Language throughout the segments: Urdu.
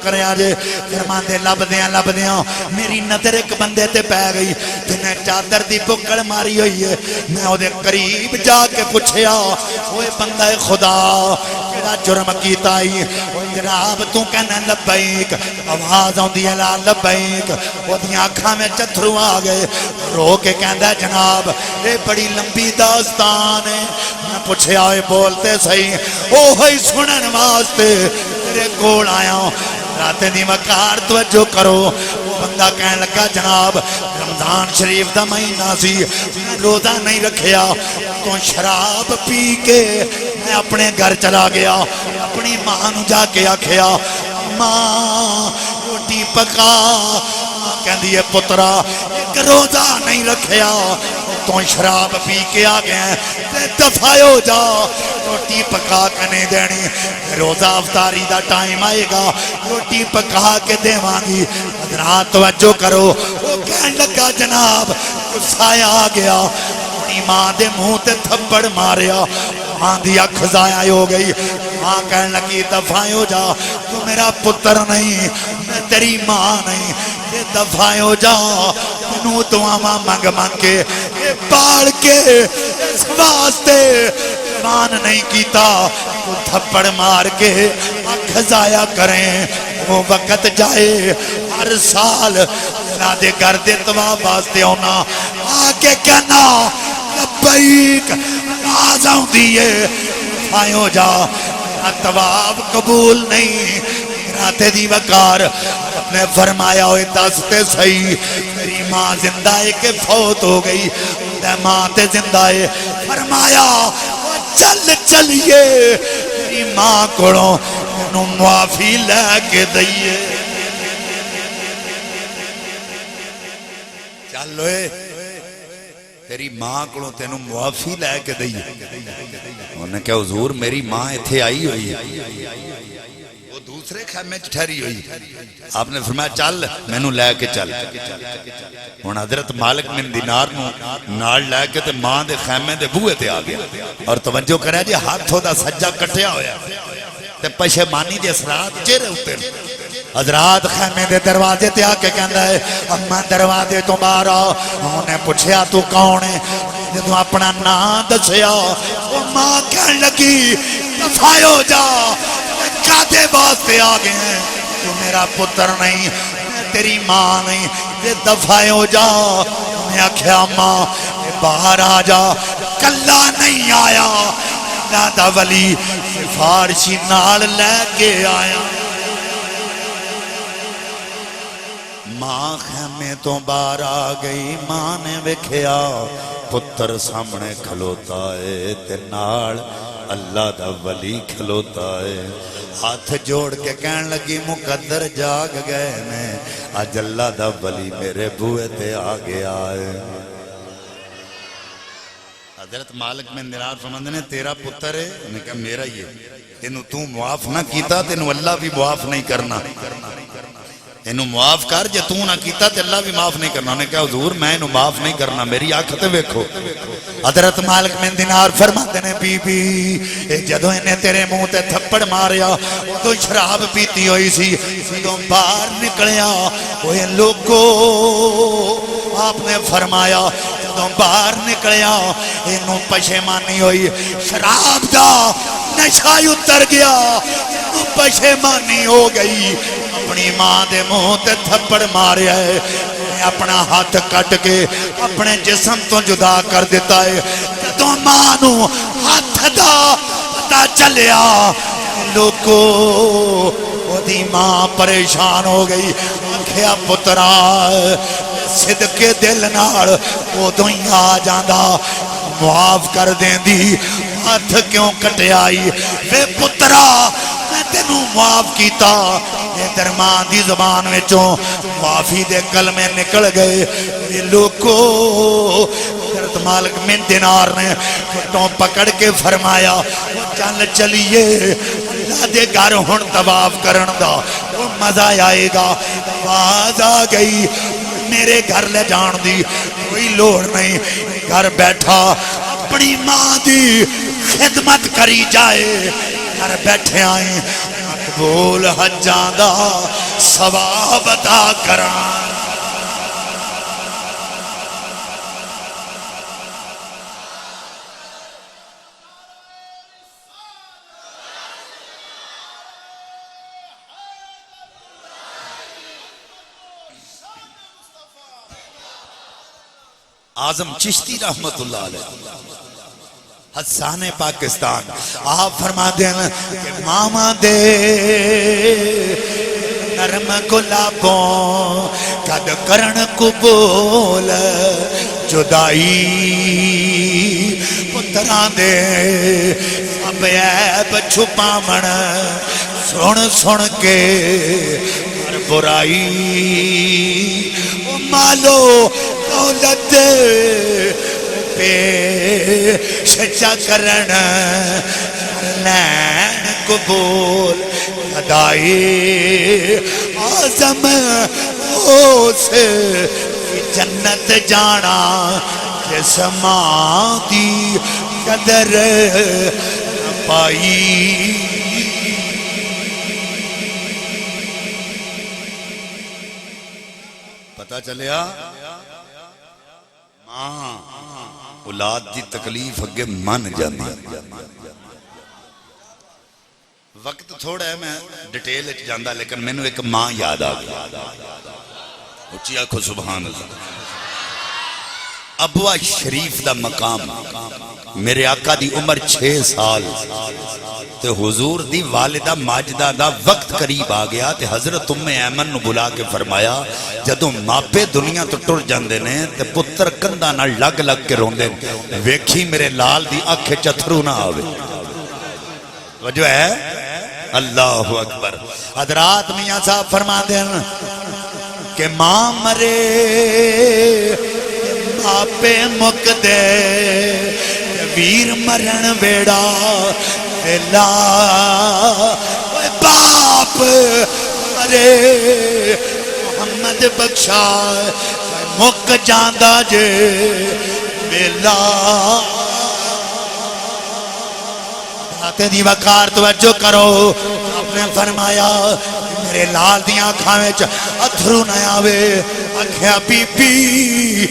کریا جے فرماندے لبدیاں میری نظر ایک بندے تے پی گئی جنہیں چادر دی پکڑ ماری ہوئی ہے میں او دے قریب جا کے پوچھیا اوے بندہ خدا کیڑا جرم کیتا ہی جناب تو کہنا لبیک آواز آندی ہے لا لبیک او دی آنکھاں میں چتھرو آ گئے رو کے کہندا جناب اے بڑی لمبی داستان ہے میں پوچھیا اے بولتے صحیح او ہی سنن واسطے تیرے کول آیا رات دی وقار توجہ کرو بندہ کہنے لگا جناب رمضان شریف دا مہینہ سی روزہ نہیں رکھیا تو شراب پی کے میں اپنے گھر چلا گیا اپنی ماں نو جا کے آکھیا ماں روٹی پکا کہندی ہے پترا ایک روزہ نہیں رکھیا تو شراب پی کے آ گئے دفع ہو جا روٹی پکا کے نہیں دینی روزہ افطاری دا ٹائم آئے گا روٹی پکا کے دیوانگی حضرات توجہ کرو وہ کہنے لگا جناب غصہ آ گیا اپنی ماں دے منہ تے تھپڑ ماریا ماں دی اکھ ضائع ہو گئی ماں کہنے لگی دفع ہو جا تو میرا پتر نہیں میں تیری ماں نہیں یہ دفع ہو جا تنو دعاواں منگ منگ کے پاڑ کے اس واسطے مان نہیں کیتا تو تھپڑ مار کے اکھ ضائع کریں وہ وقت جائے ہر سال اللہ دے گھر دے طواف واسطے ہونا آکے کہنا لبیک آواز آؤندی ہے آئے ہو جا طواف قبول نہیں راتے دی وقار نے فرمایا ہوئے دستے صحیح میری ماں زندہ ہے کہ فوت ہو گئی تے ماں تے زندہ ہے فرمایا چل چلیے میری ماں کوڑوں انہوں معافی لے کے دئیے چلوئے تیری ماں کوڑوں تینوں معافی لے کے دئیے انہوں نے کہا حضور میری ماں اتھے آئی ہوئی وہ دوسرے خیمے ٹھہری ہوئی آپ نے فرمایا چل میں نو لے کے چل ہن حضرت مالک بن دینار نو نال لے کے تے ماں دے خیمے دے بوئے تے آ گیا اور توجہ کرے جی ہاتھوں دا سجا کٹیا ہویا تے پشیمانی دے اثرات چہرے اوتے حضرات خیمے دے دروازے تے آ کے کہندا ہے اما دروازے تو باہر آ انہوں نے پوچھیا تو کون ہے جدو اپنا نام دسیا وہ ماں کہنے لگی دفع ہو جا کادے واسطے آ گئے ہیں تو میرا پتر نہیں میں تیری ماں نہیں یہ دفع ہو جا میں آکھیا ماں باہر آ جا کلا نہیں آیا دادا ولی فارشی نال لے کے آیا ماں خیمے تو باہر آ گئی ماں نے ویکھیا پتر سامنے کھلوتا ہے تے نال اللہ دا ولی کھلوتا ہے ہاتھ جوڑ کے کہن لگی مقدر جاگ گئے نے آج اللہ دا ولی میرے بوئے تے آ گیا ہے حضرت مالک میں نرار فرماندے نے تیرا پتر ہے انہوں نے کہا میرا ہی ہے تینوں تو معاف نہ کیتا تینوں اللہ بھی معاف نہیں کرنا انہوں معاف کر جے تو نہ کیتا تے اللہ بھی معاف نہیں کرنا انہوں نے کہا حضور میں انہوں معاف نہیں کرنا میری آنکھ تے ویکھو حضرت مالک میں دینار فرماتے نے بی بی جدو انہیں تیرے منہ تے تھپڑ ماریا تو شراب پیتی ہوئی سی تو باہر نکلیا وہ لوگو آپ نے فرمایا جدو باہر نکلیا انہوں پشیمانی ہوئی شراب دا نشہ اتر گیا پشیمانی ہو گئی اپنی ماں دے منہ تے تھپڑ ماریا ہے اپنا ہاتھ کٹ کے اپنے جسم تو جدا کر دیتا ہے تو ماں نو ہاتھ دا پتا چلیا لوگو وہ دی ماں پریشان ہو گئی کیا پترا صدقے دل نار وہ دوئیں آ جاندہ معاف کر دیں دی ہاتھ کیوں کٹے آئی وے پترا میں تینوں معاف کیتا یہ درمان دی زبان میں چوں معافی دے کلمے نکل گئے یہ لوگو حضرت مالک من دینار نے کٹوں پکڑ کے فرمایا چل چلیے اللہ دے گھر ہن طواف کرن دا وہ مزہ آئے گا آواز آ گئی میرے گھر لے جان دی کوئی لوڑ نہیں گھر بیٹھا اپنی ماں دی خدمت کری جائے گھر بیٹھے آئیں قبول حجاں دا ثواب عطا کراں اعظم چشتی رحمت اللہ علیہ حسان پاکستان آپ فرما دیں کہ ماما دے نرم گلابوں قد کرن قبول جدائی پتران دے اب عیب چھپامن سن سن کے ہر برائی مالو دولت پہ سچا کرن لین قبول ادائی آزم اس جنت جانا جس ماں دی قدر پائی پتہ چلیا ماں اولاد دی تکلیف اگے من جاندی وقت تھوڑا ہے میں ڈیٹیل جاندہ لیکن میں نے ایک ماں یاد آ گیا اچھی آنکھو سبحان اللہ ابوہ شریف دا مقام میرے آقا دی عمر 6 سال تے حضور دی والدہ ماجدہ دا وقت قریب آ گیا تے حضرت ام ایمن نو بلا کے فرمایا جدوں ماپے دنیا تو ٹر جاندے نے تے پتر کندہ نہ لگ لگ کے روندے ویکھی میرے لال دی آنکھیں چتھرو نہ آوے وجہ ہے اللہ اکبر حضرات میاں صاحب فرما دیں کہ ماں مرے ماپے مک دے ویر مرن ویڑا لا باپ مرے محمد بخشا مک جاندہ جے بیلا آتے دی وقار توجہ کرو آپ نے فرمایا میرے لال دیاں کھاویں اتھرو نہ آوے آکھیا بی بی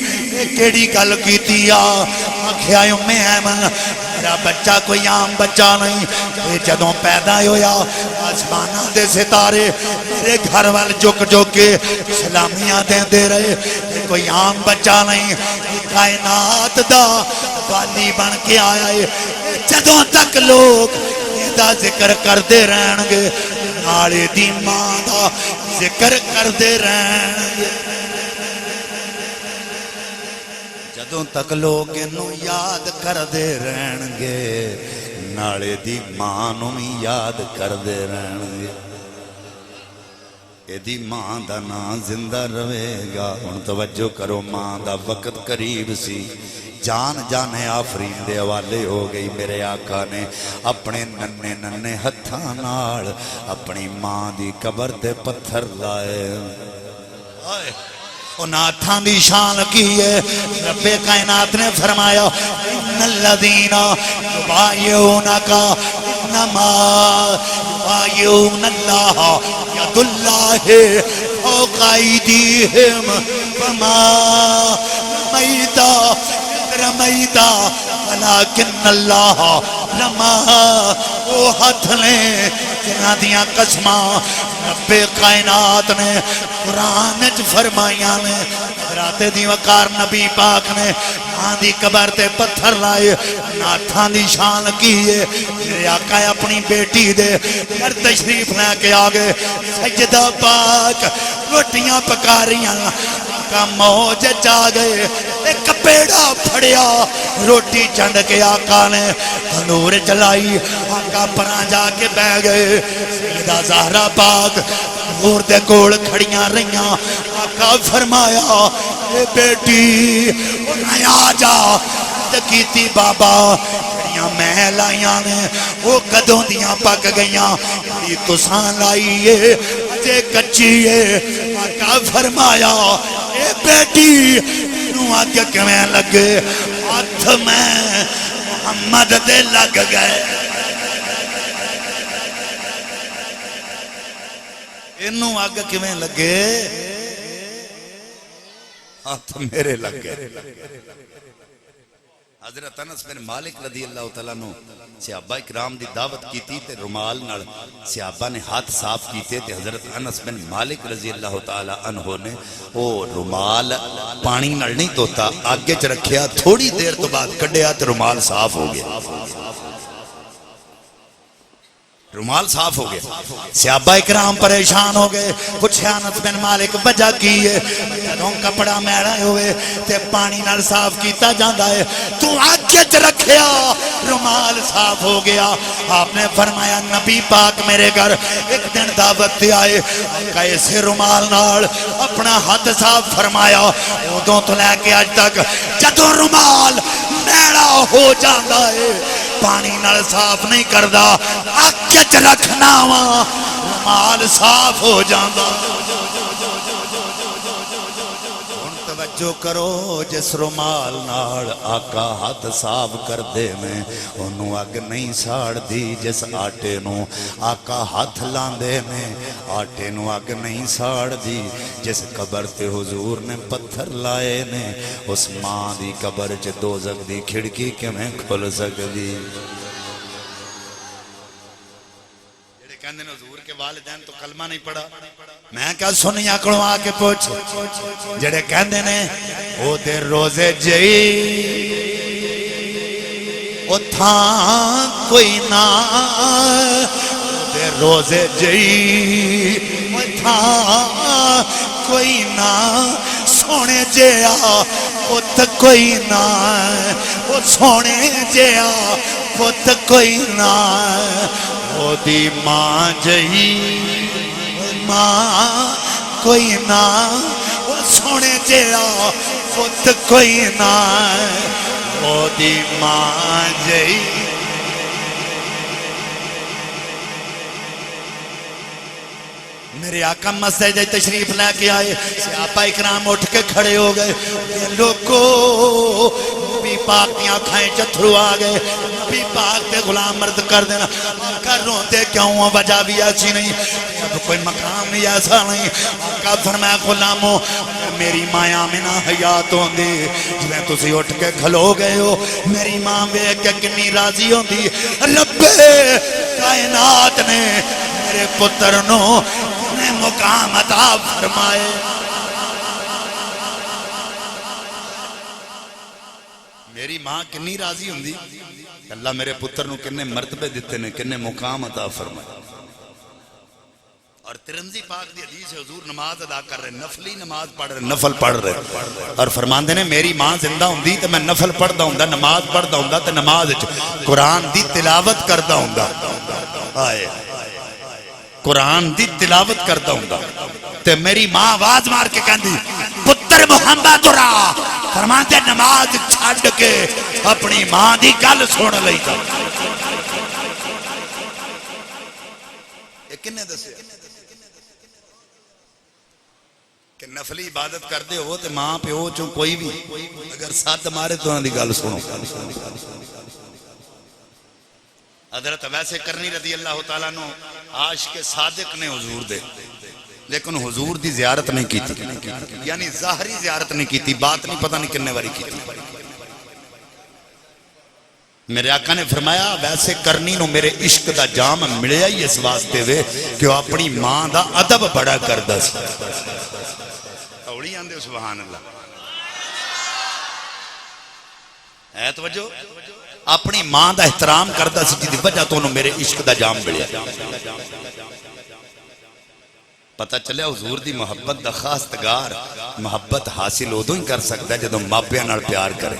کیڑی گل کیتی آکھیا ام ایمن میرا بچہ کوئی عام بچہ نہیں جدوں پیدا ہویا آسمانہ دے ستارے میرے گھر وال جھک جھک کے سلامیاں دے رہے کوئی عام بچہ نہیں کائنات دا والی بن کے آیا ہے جدوں تک لوگ دا ذکر کر دے رہن گے نالے دی ماں دا ذکر کر دے رہن گے جدوں تک لوگ انہوں یاد کر دے رہن گے نالے دی ماں نوں بھی یاد کر دے رہن گے ایدی ماں دا نا زندہ روے گا ان توجہ کرو ماں دا وقت قریب سی جان جانے آفرین دے حوالے ہو گئی میرے آقا نے اپنے ننے ننے ہتھاں نال اپنی ماں دی قبر تے پتھر لائے ان ہتھاں دی شان کی ہے رب کائنات نے فرمایا ان الذین یبایعونک انما یبایعون اللہ ید اللہ فوق ایدیہم وما رمیتا رمیتا ولیکن اللہ رما وہ ہاتھ لیں جنہ دیاں قسماں رب کائنات نے قرآن چ فرمائیاں نے حضرات دی وقار نبی پاک نے ماں دی قبر تے پتھر لائے ناتھاں دی شان کیے میرے آقا اپنی بیٹی دے گھر تشریف لے کے آگے سجدہ پاک روٹیاں پکا رہیاں آقا موج چا گئے ایک پیڑا پھڑیا روٹی چند کے آقا نے تنور چلائی آقا پران جا کے بہ گئے سیدہ زہرہ پاک تنور دے کوڑ کھڑیاں رہیاں آقا فرمایا اے بیٹی انہیں آجا دکیتی بابا کھڑیاں میں لائیاں نے وہ قدوں دیاں پک گئیاں یہ تسان لائیے جے کچیے آقا فرمایا اے بیٹی نو آگے کمیں لگے ہاتھ میں محمد دے لگ گئے اینوں اگ کیویں لگے ہاتھ میرے لگ گئے حضرت انس بن مالک رضی اللہ تعالیٰ نو صحابہ اکرام دی دعوت کیتی تے رومال نال صحابہ نے ہاتھ صاف کیتے تے حضرت انس بن مالک رضی اللہ تعالیٰ عنہ نے وہ رومال پانی نال نہیں دھوتا آگے چ رکھیا تھوڑی دیر تو بعد کڈیا تے رومال صاف ہو گیا رومال صاف ہو گئے صحابہ اکرام پریشان ہو گئے پوچھا انس بن مالک وجہ کی ہے جدوں کپڑا میلا ہوئے تے پانی نال صاف کیتا جاندا ہے تو آگے چ رکھیا رومال صاف ہو گیا آپ نے فرمایا نبی پاک میرے گھر ایک دن دعوت تے آئے کیسے رومال نال اپنا ہاتھ صاف فرمایا ادوں تو لے کے اج تک جدوں رومال میلا ہو جاندا ہے پانی نال صاف نہیں کردا آگے چ رکھنا وا رومال صاف ہو جاندا توجہ کرو جس رومال نال آقا ہاتھ صاف کر دے میں انہوں اگ نہیں ساڑ دی جس آٹے نو آقا ہاتھ لاندے میں آٹے نو اگ نہیں ساڑ دی جس قبر تے حضور نے پتھر لائے نے اس ماں دی قبر چ دوزخ دی کھڑکی کیویں کھل سکدی کہندے نے حضور کے والدین تو کلمہ نہیں پڑھا میں کہا سنیا کڑوں آ کے پوچھ جڑے کہندے نے او تے روزے جئی او تھاں کوئی نہ تے روزے جئی او تھاں کوئی نہ سونے جیا پت کوئی نہ او سونے جیا پت کوئی نہ او دی ماں جئی ماں کوئی نہ او سونے جیا پت کوئی نہ او دی ماں جئی میرے آقا مسجد تشریف لے کے آئے صحابہ اکرام اٹھ کے کھڑے ہو گئے لوگو نبی پاک کی آنکھیں چتھرو آ گئے نبی پاک تے غلام مرد کر دینا آقا روتے کیوں وجہ بھی ایسی نہیں اب کوئی مقام بھی ایسا نہیں آقا فرمایا غلامو میری ماں آمنہ حیات ہوں دی جنہیں تسی اٹھ کے کھلو گئے ہو میری ماں بے کے کنی راضی ہوں دی رب کائنات نے میرے پتر نو نے مقام عطا فرمائے میری ماں کنی راضی ہوں دی اللہ میرے پتر نو کنے مرتبے دیتے نے کنے مقام عطا فرمائے اور ترمذی پاک دی حدیث ہے حضور نماز ادا کر رہے نفلی نماز پڑھ رہے نفل پڑھ رہے اور فرماندے نے میری ماں زندہ ہوں دی تو میں نفل پڑھ دا ہوں دا نماز پڑھ دا ہوں دا تو نماز قرآن دی تلاوت کر دا ہوں دا آئے قرآن دی تلاوت کرتا ہوں گا تے میری ماں آواز مار کے کہندی پتر محمد را فرماتے نماز چھاڑ کے اپنی ماں دی گل سن لئی تھا یہ کنے دسے کہ نفلی عبادت کر دے ہو تے ماں پہ ہو چون کوئی بھی اگر ساتھ مارے تو انہوں دی گل سنو حضرت ویسے کرنی رضی اللہ تعالیٰ نو عاشق صادق نے حضور دے لیکن حضور دی زیارت نہیں کی تھی یعنی ظاہری زیارت نہیں کی تھی بات نہیں پتہ نہیں کنے واری کی تھی میرے آقا نے فرمایا ویسے کرنی نو میرے عشق دا جام ملیا ہی اس واسطے وے کہ وہ اپنی ماں دا ادب بڑا کر دس اوڑی آندے سبحان اللہ ہے توجہ اپنی ماں دا احترام کردہ سی جی دی وجہ تو انہوں میرے عشق دا جام بڑھیا پتہ چلے حضور دی محبت دا خاص تگار محبت حاصل ہو دو ہی کر سکتا ہے جدو ماپیاں نال پیار کرے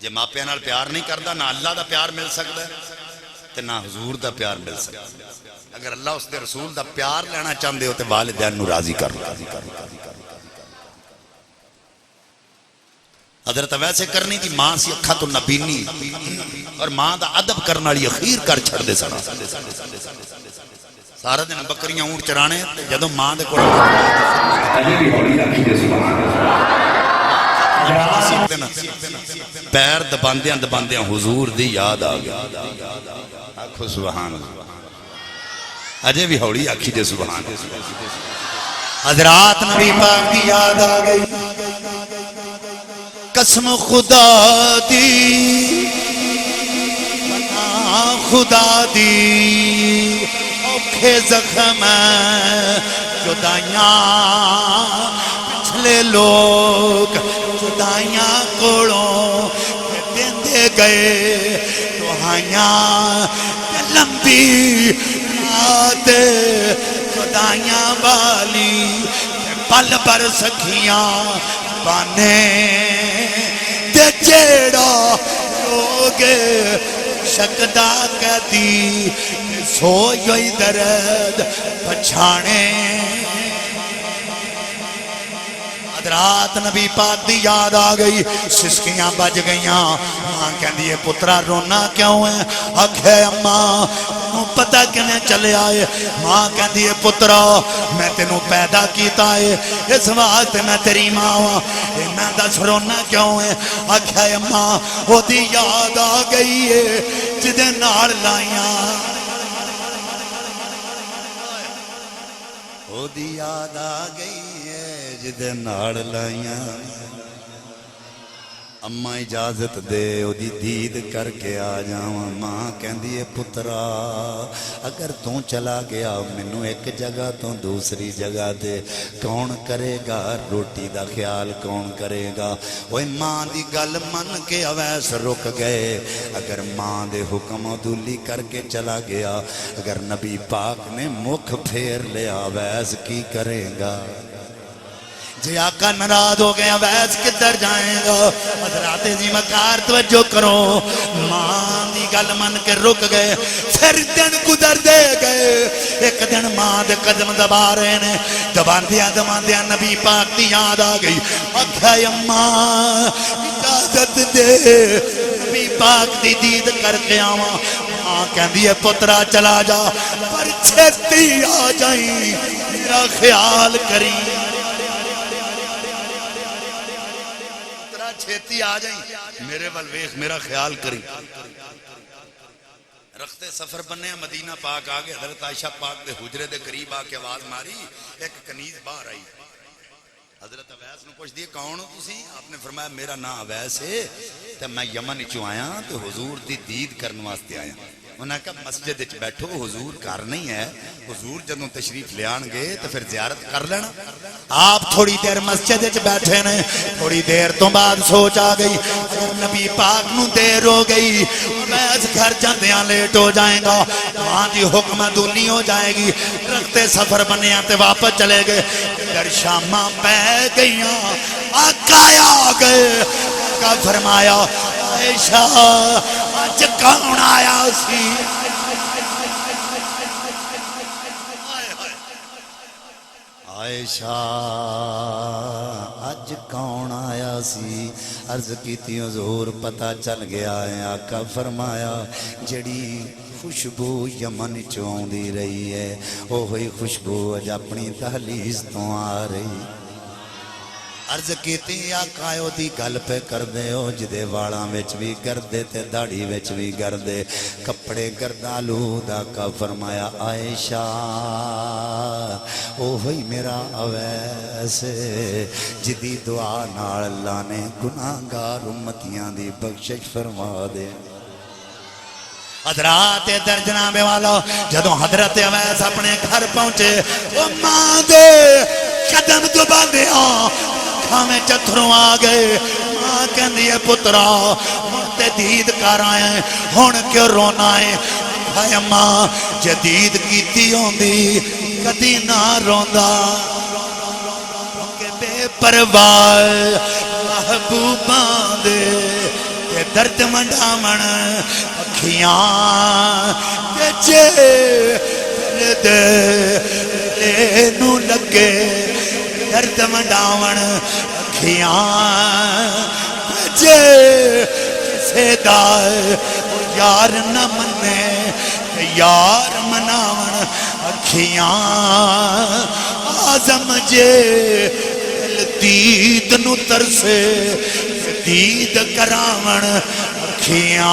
جے ماپیاں نال پیار نہیں کردہ نہ اللہ دا پیار مل سکتا ہے تے نہ حضور دا پیار مل سکتا ہے اگر اللہ اس دے رسول دا پیار لینا چاہندے ہو تے والدین نو راضی کر حضرت ویسے کرنی تھی ماں سی اکھا تو نبینی اور ماں دا عدب کرنا لی اخیر کر چھڑ دے سنا سارا دن بکریاں اونٹ چرانے جدو ماں دے کوڑا پیر دباندیاں حضور دی یاد آگیا آکھو سبحان اللہ اجے بھی ہولی آکھی دے سبحان حضرات نبی پاک دی یاد آ گئی قسم خدا دی خدا دی اوکھے زخم جدائیاں پچھلے لوگ جدائیاں کوڑوں دیندے گئے دہائیاں لمبی رات جدائیاں والی پل پر سکھیاں بانے تے جیڑا لوگ شکدہ کہتی سوئی درد پچھانے حضرات نبی پاک دی یاد آ گئی سسکیاں بج گئیاں ماں کہندی ہے پترا رونا کیوں ہے آکھے اماں پتہ کنے چلے آئے ماں کہندی ہے پترا میں تینوں پیدا کیتا ہے اس واسطے میں تیری ماں ہوں میں دس رونا کیوں ہے آکھے اماں وہ دی یاد آ گئی ہے جدے نال لائیاں وہ دی یاد آ گئی جدے ناڑ لائیاں اماں اجازت دے او دی دید کر کے آ جاواں ماں کہندی ہے پترا اگر تو چلا گیا مینوں ایک جگہ تو دوسری جگہ دے کون کرے گا روٹی دا خیال کون کرے گا اوے ماں دی گل من کے اویس رک گئے اگر ماں دے حکم عدولی کر کے چلا گیا اگر نبی پاک نے مکھ پھیر لیا اویس کی کرے گا جی آقا ناراض ہو گیا ویس کدھر جائیں گا حضرات جی مکار توجہ کرو ماں دی گل من کے رک گئے پھر دن گزر دے گئے ایک دن ماں دے قدم دبا رہے نے دباندیاں نبی پاک دی یاد آ گئی آکھا اماں اجازت دے نبی پاک دی دید کر کے آواں ماں کہندی ہے پترا چلا جا پر چھتی آ جائیں میرا خیال کری چھتی آ جائیں میرے والویخ میرا خیال کری رختے سفر بننے مدینہ پاک آگے حضرت عائشہ پاک دے حجرے دے قریب آکے آواز ماری ایک کنیز باہر آئی حضرت اویس نے پوچھ دیئے کون ہو تسی آپ نے فرمایا میرا نام اویس ہے تو میں یمن چو آیا تو حضور دی دید کرنے واسطے آیا انہاں کہا مسجد اچھ بیٹھو حضور کار نہیں ہے حضور جدوں تشریف لے آن گے تو پھر زیارت کر لینا آپ تھوڑی دیر مسجد اچھ بیٹھے نے تھوڑی دیر تو بعد سوچ آ گئی نبی پاک نو دیر ہو گئی میں اس گھر جاندیاں لیٹ ہو جائیں گا وہاں دی حکم دونی ہو جائے گی رکھتے سفر بنیاں تے واپس چلے گئے در شامہ پہ گئیاں آقا آ گئے آقا فرمایا عائشہ آج کون آیا سی عائشہ آج کون آیا سی عرض کیتی حضور پتہ چل گیا ہے آقا فرمایا جڑی خوشبو یمن چوں دی رہی ہے وہی خوشبو اج اپنی دہلیز تو آ رہی عرض کیتی آقا او دی گل پہ کر دے او جدے واڑاں وچ بھی گردے تے داڑھی وچ بھی گردے کپڑے گردالود آقا فرمایا عائشہ او ہوئی میرا اویس جدی دعا نال اللہ نے گناہگار امتیاں دی بخشش فرما دے حضرات در جناب والا جدوں حضرت اویس اپنے گھر پہنچے او ماں دے قدم دبا دے میں چتھروں آ گئے ماں کہندی ہے پترا مرتے دید کر آئے ہون کیوں رونا ہے بھائی ماں جدید کیتی ہوندی کدی نہ روندا کہ بے پرواہ محبوباں دے تے درد منڈاون اکھیاں تے جے دے نو لگے درد منڈاون اکھیاں جے کسے دائے یار نہ منے یار مناون اکھیاں آزم جے دل دید نو ترسے دید کراون اکھیاں